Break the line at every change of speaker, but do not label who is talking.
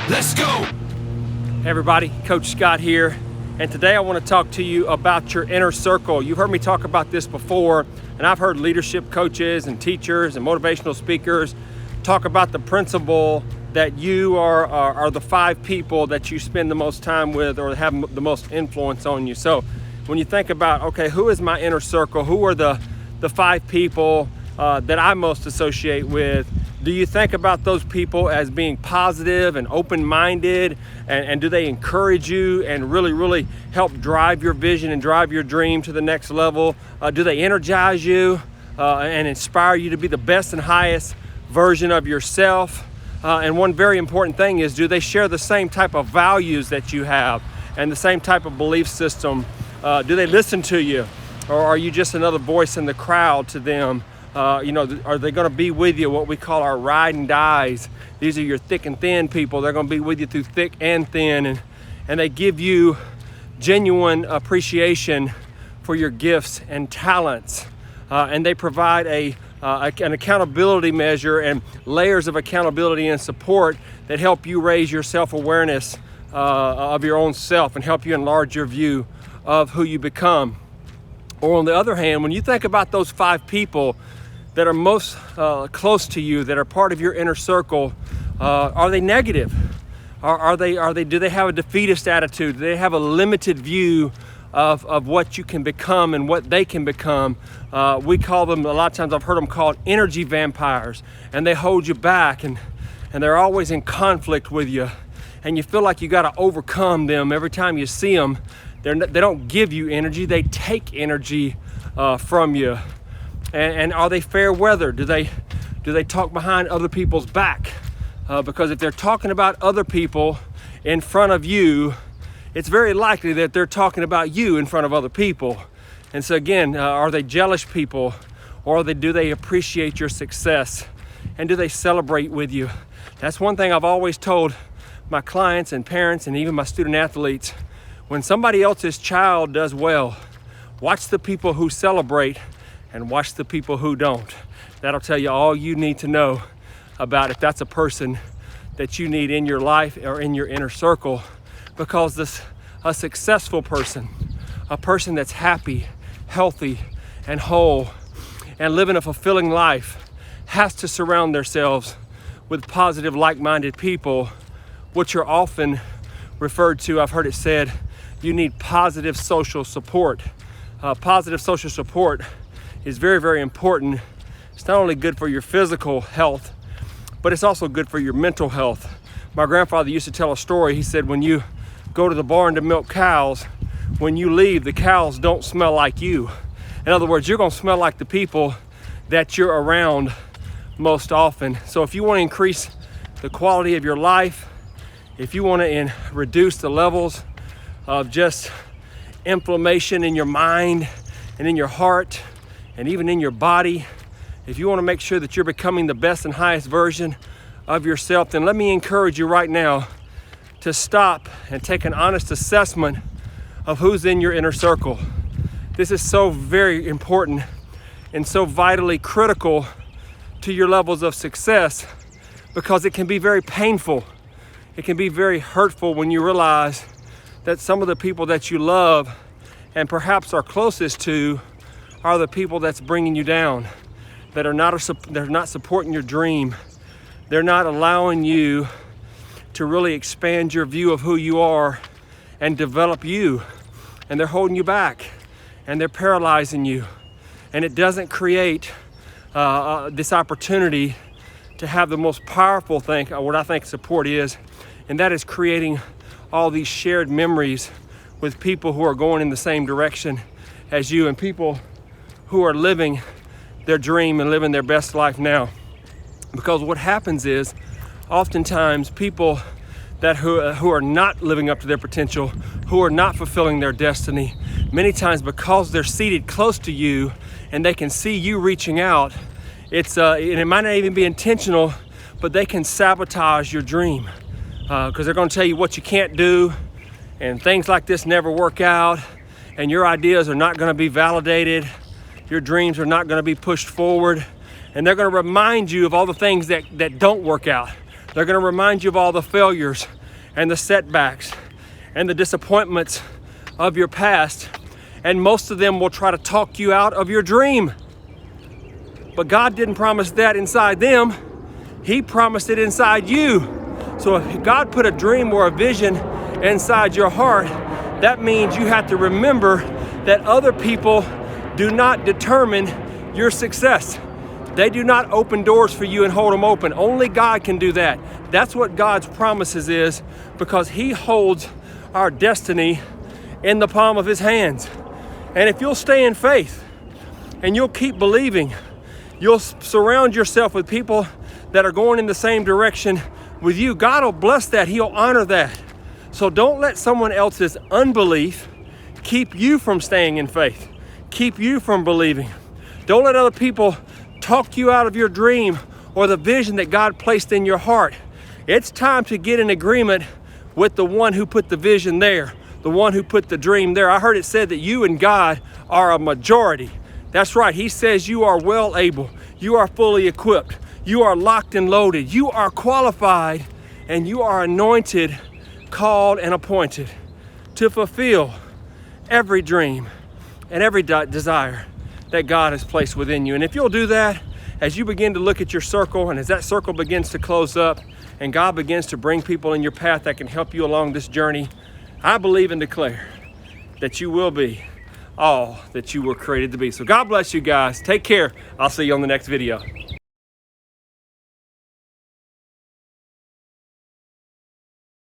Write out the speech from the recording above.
Let's go!
Hey everybody, Coach Scott here, and today I want to talk to you about your inner circle. You've heard me talk about this before, and I've heard leadership coaches and teachers and motivational speakers talk about the principle that you are the 5 people that you spend the most time with or have the most influence on you. So when you think about, okay, who is my inner circle? Who are the 5 people that I most associate with? Do you think about those people as being positive and open-minded, and do they encourage you and really help drive your vision and drive your dream to the next level? Do they energize you and inspire you to be the best and highest version of yourself? And one very important thing is, do they share the same type of values that you have and the same type of belief system? Do they listen to you, or are you just another voice in the crowd to them? Are they going to be with you, what we call our ride and dies? These are your thick and thin people. They're going to be with you through thick and thin, and they give you genuine appreciation for your gifts and talents, and they provide an accountability measure and layers of accountability and support that help you raise your self-awareness of your own self and help you enlarge your view of who you become. Or on the other hand, when you think about those 5 people that are most close to you, that are part of your inner circle, are they negative? Do they have a defeatist attitude? Do they have a limited view of what you can become and what they can become? We call them, a lot of times I've heard them called energy vampires, and they hold you back, and they're always in conflict with you, and you feel like you got to overcome them every time you see them. They don't give you energy, they take energy from you. And are they fair weather? Do they talk behind other people's back? Because if they're talking about other people in front of you, it's very likely that they're talking about you in front of other people. And so again, are they jealous people, or do they appreciate your success, and do they celebrate with you? That's one thing I've always told my clients and parents and even my student athletes. When somebody else's child does well, watch the people who celebrate and watch the people who don't. That'll tell you all you need to know about if that's a person that you need in your life or in your inner circle. Because a successful person, a person that's happy, healthy, and whole, and living a fulfilling life, has to surround themselves with positive, like-minded people, which are often referred to, I've heard it said, you need positive social support. Positive social support is very important. It's not only good for your physical health, but it's also good for your mental health. My grandfather used to tell a story. He said, when you go to the barn to milk cows, when you leave, the cows don't smell like you. In other words, you're gonna smell like the people that you're around most often. So if you wanna increase the quality of your life, if you wanna reduce the levels of just inflammation in your mind and in your heart and even in your body, if you want to make sure that you're becoming the best and highest version of yourself, then let me encourage you right now to stop and take an honest assessment of who's in your inner circle. This is so very important and so vitally critical to your levels of success, because it can be very painful. It can be very hurtful when you realize that some of the people that you love and perhaps are closest to are the people that's bringing you down, that are they're not supporting your dream. They're not allowing you to really expand your view of who you are and develop you. And they're holding you back, and they're paralyzing you. And it doesn't create this opportunity to have the most powerful thing, what I think support is, and that is creating all these shared memories with people who are going in the same direction as you, and people who are living their dream and living their best life now. Because what happens is, oftentimes people who are not living up to their potential, who are not fulfilling their destiny, many times because they're seated close to you and they can see you reaching out, and it might not even be intentional, but they can sabotage your dream, because they're going to tell you what you can't do, and things like this never work out, and your ideas are not going to be validated, your dreams are not going to be pushed forward, and they're going to remind you of all the things that don't work out. They're going to remind you of all the failures and the setbacks and the disappointments of your past. And most of them will try to talk you out of your dream. But God didn't promise that inside them. He promised it inside you. So if God put a dream or a vision inside your heart, that means you have to remember that other people do not determine your success. They do not open doors for you and hold them open. Only God can do that. That's what God's promises is, because He holds our destiny in the palm of His hands. And if you'll stay in faith and you'll keep believing, you'll surround yourself with people that are going in the same direction with you. God will bless that. He'll honor that. So don't let someone else's unbelief keep you from staying in faith, keep you from believing. Don't let other people talk you out of your dream or the vision that God placed in your heart. It's time to get in agreement with the one who put the vision there, the one who put the dream there. I heard it said that you and God are a majority. That's right. He says you are well able. You are fully equipped. You are locked and loaded. You are qualified, and you are anointed, called, and appointed to fulfill every dream and every desire that God has placed within you. And if you'll do that, as you begin to look at your circle, and as that circle begins to close up, and God begins to bring people in your path that can help you along this journey, I believe and declare that you will be all that you were created to be. So God bless you guys. Take care. I'll see you on the next video.